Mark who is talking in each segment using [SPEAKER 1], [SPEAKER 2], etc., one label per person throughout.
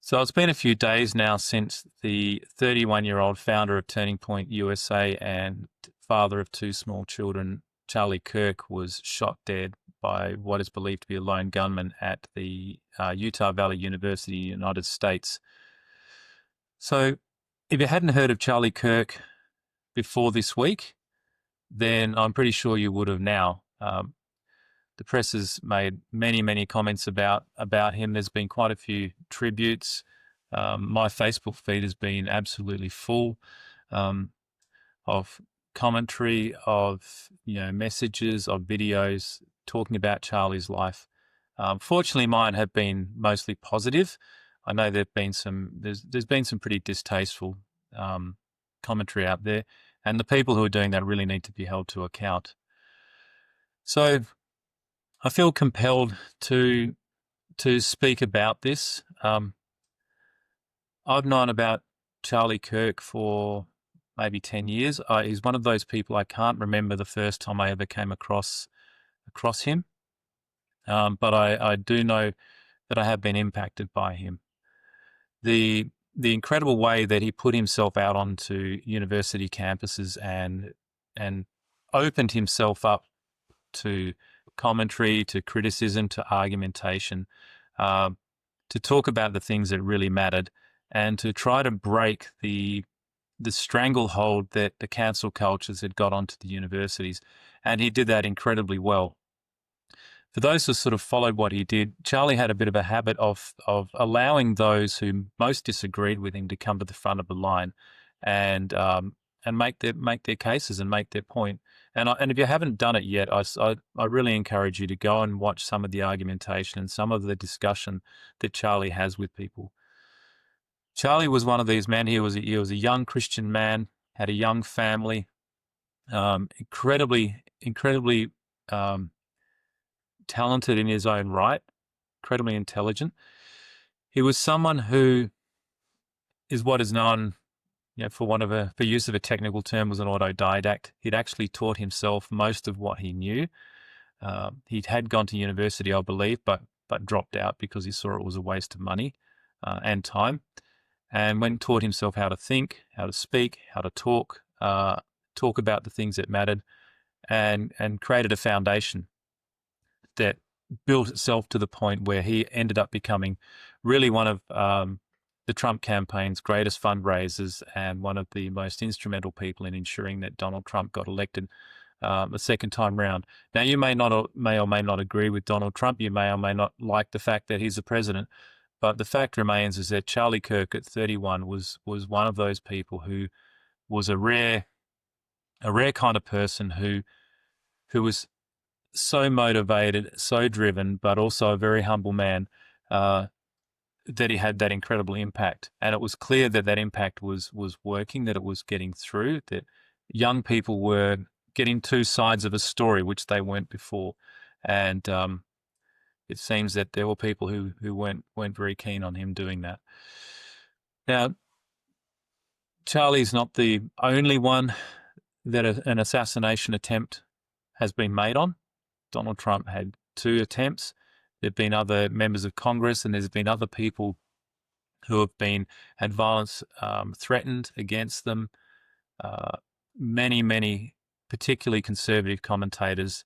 [SPEAKER 1] So it's been a few days now since the 31-year-old founder of Turning Point USA and father of two small children, Charlie Kirk, was shot dead by what is believed to be a lone gunman at the Utah Valley University, United States. So if you hadn't heard of Charlie Kirk before this week, then I'm pretty sure you would have now. The press has made many comments about him. There's been quite a few tributes. My Facebook feed has been absolutely full of commentary, of messages, of videos talking about Charlie's life. Fortunately, mine have been mostly positive. I know there's been some pretty distasteful commentary out there, and the people who are doing that really need to be held to account. So I feel compelled to speak about this. I've known about Charlie Kirk for maybe 10 years. He's one of those people I can't remember the first time I ever came across him, but I do know that I have been impacted by him. The incredible way that he put himself out onto university campuses and opened himself up to commentary, to criticism, to argumentation, to talk about the things that really mattered, and to try to break the stranglehold that the cancel cultures had got onto the universities. And he did that incredibly well. For those who sort of followed what he did, Charlie had a bit of a habit of allowing those who most disagreed with him to come to the front of the line and make their cases and make their point. And if you haven't done it yet, I really encourage you to go and watch some of the argumentation and some of the discussion that Charlie has with people. Charlie was one of these men. He was a young Christian man, had a young family, incredibly talented in his own right, incredibly intelligent. He was someone who is what is known, for use of a technical term, was an autodidact. He'd actually taught himself most of what he knew. He had gone to university, I believe, but dropped out because he saw it was a waste of money and time, and went and taught himself how to think, how to speak, how to talk about the things that mattered, and created a foundation that built itself to the point where he ended up becoming really one of the Trump campaign's greatest fundraisers and one of the most instrumental people in ensuring that Donald Trump got elected a second time round. Now, you may or may not agree with Donald Trump. You may or may not like the fact that he's the president. But the fact remains is that Charlie Kirk at 31 was one of those people who was a rare kind of person who was so motivated, so driven, but also a very humble man, that he had that incredible impact. And it was clear that that impact was working, that it was getting through, that young people were getting two sides of a story, which they weren't before. And it seems that there were people who weren't very keen on him doing that. Now, Charlie's not the only one that an assassination attempt has been made on. Donald Trump had 2 attempts. There have been other members of Congress, and there's been other people who have had violence threatened against them. Many, particularly conservative commentators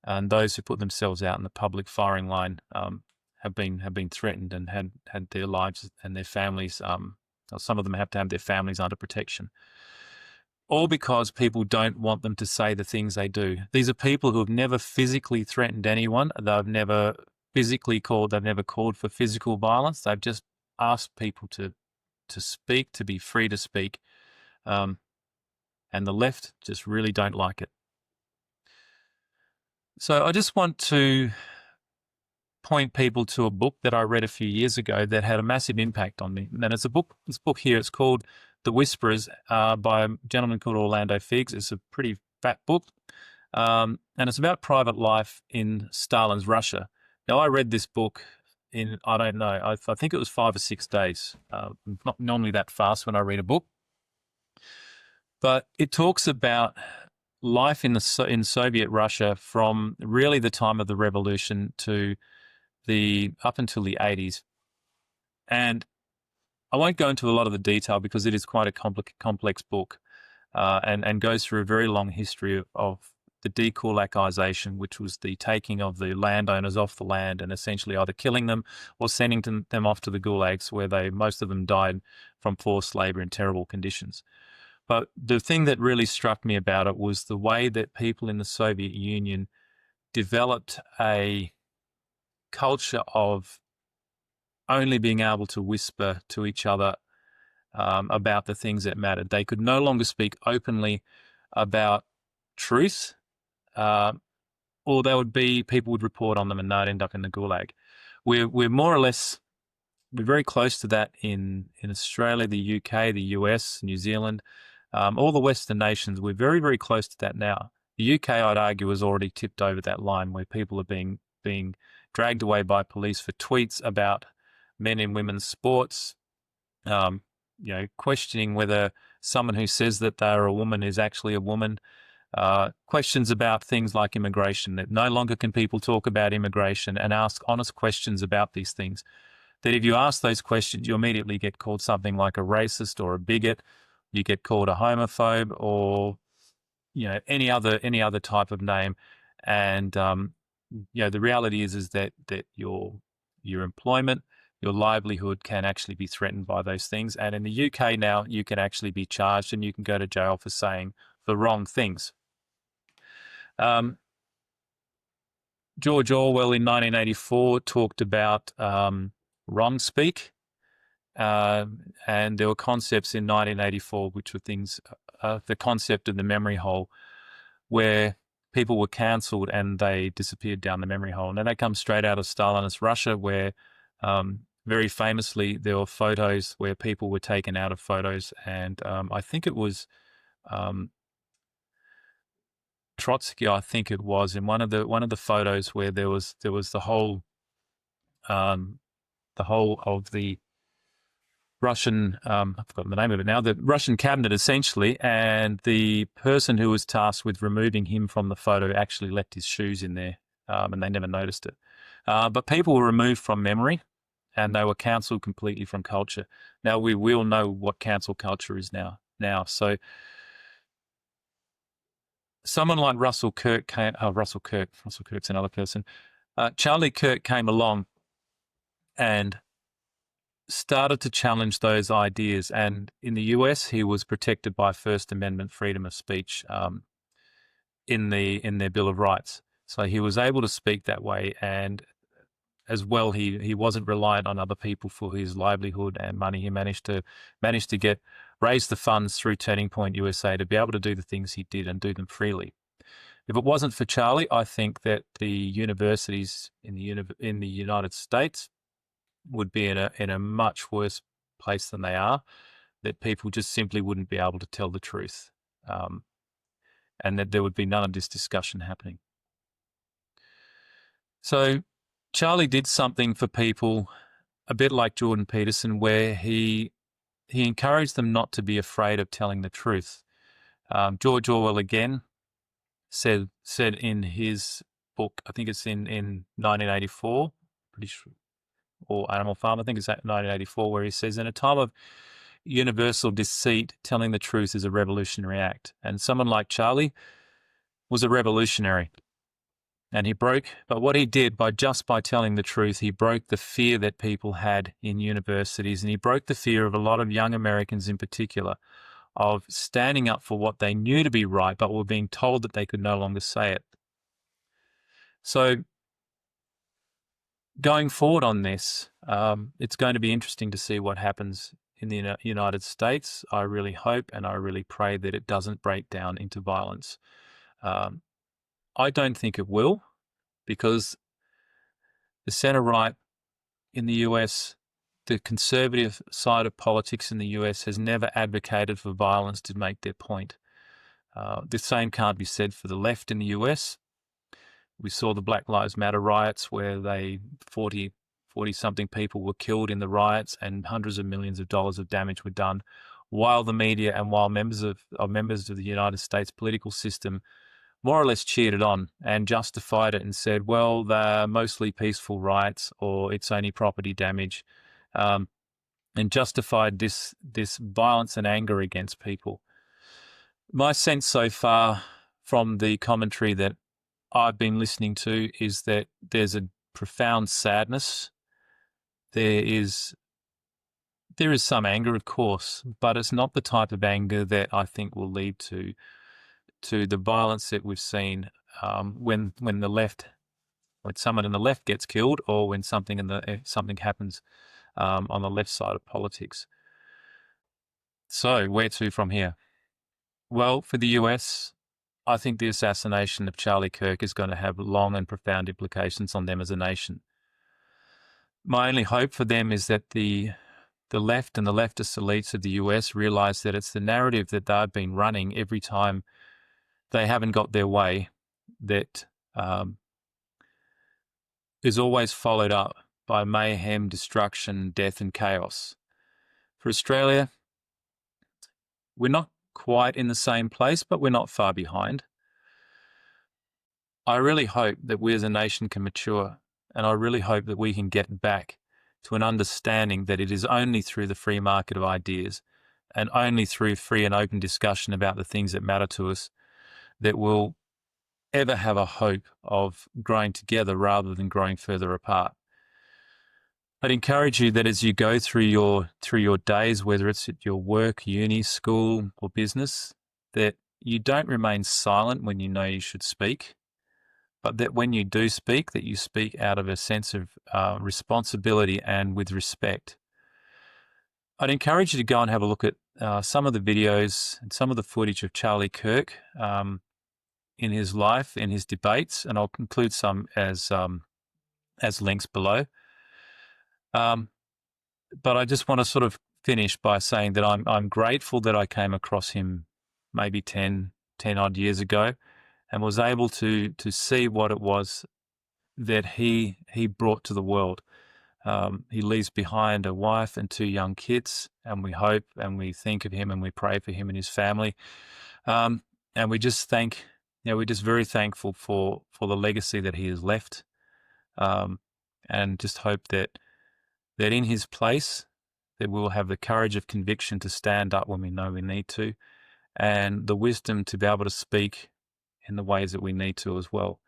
[SPEAKER 1] and those who put themselves out in the public firing line have been threatened and had their lives and their families. Some of them have to have their families under protection. All because people don't want them to say the things they do. These are people who have never physically threatened anyone. They've never called for physical violence. They've just asked people to speak, to be free to speak. And the left just really don't like it. So I just want to point people to a book that I read a few years ago that had a massive impact on me. And it's this book here. It's called The Whisperers by a gentleman called Orlando Figes. It's a pretty fat book. And it's about private life in Stalin's Russia. Now, I read this book in, I don't know, I think it was 5 or 6 days. I'm not normally that fast when I read a book. But it talks about life in Soviet Russia from really the time of the revolution to up until the 80s. And I won't go into a lot of the detail because it is quite a complex book, and goes through a very long history of the dekulakization, which was the taking of the landowners off the land and essentially either killing them or sending them off to the gulags, where most of them died from forced labor in terrible conditions. But the thing that really struck me about it was the way that people in the Soviet Union developed a culture of only being able to whisper to each other about the things that mattered. They could no longer speak openly about truth, or people would report on them and they'd end up in the gulag. We're more or less, we're very close to that in Australia, the UK, the US, New Zealand, all the Western nations. We're very, very close to that now. The UK, I'd argue, has already tipped over that line where people are being dragged away by police for tweets about men and women's sports, questioning whether someone who says that they're a woman is actually a woman. Questions about things like immigration, that no longer can people talk about immigration and ask honest questions about these things. That if you ask those questions, you immediately get called something like a racist or a bigot. You get called a homophobe, or any other type of name. And the reality is that your employment, your livelihood can actually be threatened by those things. And in the UK now, you can actually be charged and you can go to jail for saying the wrong things. George Orwell in 1984 talked about wrong speak, and there were concepts in 1984 which were things, the concept of the memory hole, where people were cancelled and they disappeared down the memory hole. Now that comes straight out of Stalinist Russia, where very famously there were photos where people were taken out of photos, and I think it was Trotsky, I think it was, in one of the photos where there was the whole of the Russian, I've forgotten the name of it now, the Russian cabinet essentially, and the person who was tasked with removing him from the photo actually left his shoes in there, and they never noticed it. But people were removed from memory and they were cancelled completely from culture. Now we all know what cancel culture is now. So someone like Russell Kirk's another person. Charlie Kirk came along and started to challenge those ideas. And in the US, he was protected by First Amendment freedom of speech in their Bill of Rights. So he was able to speak that way, and as well, he wasn't reliant on other people for his livelihood and money. He managed to raise the funds through Turning Point USA to be able to do the things he did and do them freely. If it wasn't for Charlie, I think that the universities in the United States would be in a much worse place than they are, that people just simply wouldn't be able to tell the truth, and that there would be none of this discussion happening. So Charlie did something for people a bit like Jordan Peterson, where he encouraged them not to be afraid of telling the truth. George Orwell again said in his book, I think it's in 1984, pretty sure, or Animal Farm, I think it's 1984, where he says, in a time of universal deceit, telling the truth is a revolutionary act. And someone like Charlie was a revolutionary. And but what he did by telling the truth, he broke the fear that people had in universities, and he broke the fear of a lot of young Americans in particular of standing up for what they knew to be right, but were being told that they could no longer say it. So going forward on this, it's going to be interesting to see what happens in the United States. I really hope and I really pray that it doesn't break down into violence. I don't think it will, because the center-right in the US, the conservative side of politics in the US, has never advocated for violence to make their point. The same can't be said for the left in the US. We saw the Black Lives Matter riots, where 40-something people were killed in the riots and hundreds of millions of dollars of damage were done, while the media and while members of the United States political system more or less cheered it on and justified it and said, well, they're mostly peaceful riots, or it's only property damage. and justified this violence and anger against people. My sense so far from the commentary that I've been listening to is that there's a profound sadness. There is some anger, of course, but it's not the type of anger that I think will lead to the violence that we've seen when the left, when someone in the left gets killed, or when something happens on the left side of politics. So where to from here? Well, for the US, I think the assassination of Charlie Kirk is going to have long and profound implications on them as a nation. My only hope for them is that the left and the leftist elites of the US realize that it's the narrative that they've been running every time they haven't got their way that is always followed up by mayhem, destruction, death, and chaos. For Australia, we're not quite in the same place, but we're not far behind. I really hope that we as a nation can mature, and I really hope that we can get back to an understanding that it is only through the free market of ideas and only through free and open discussion about the things that matter to us that we'll ever have a hope of growing together rather than growing further apart. I'd encourage you that as you go through your days, whether it's at your work, uni, school, or business, that you don't remain silent when you know you should speak, but that when you do speak, that you speak out of a sense of responsibility and with respect. I'd encourage you to go and have a look at some of the videos and some of the footage of Charlie Kirk in his life, in his debates, and I'll include some as links below. But I just want to sort of finish by saying that I'm grateful that I came across him maybe 10 odd years ago and was able to see what it was that he brought to the world. He leaves behind a wife and 2 young kids, and we hope and we think of him and we pray for him and his family. And we just we're just very thankful for the legacy that he has left, and just hope that in his place that we'll have the courage of conviction to stand up when we know we need to, and the wisdom to be able to speak in the ways that we need to as well.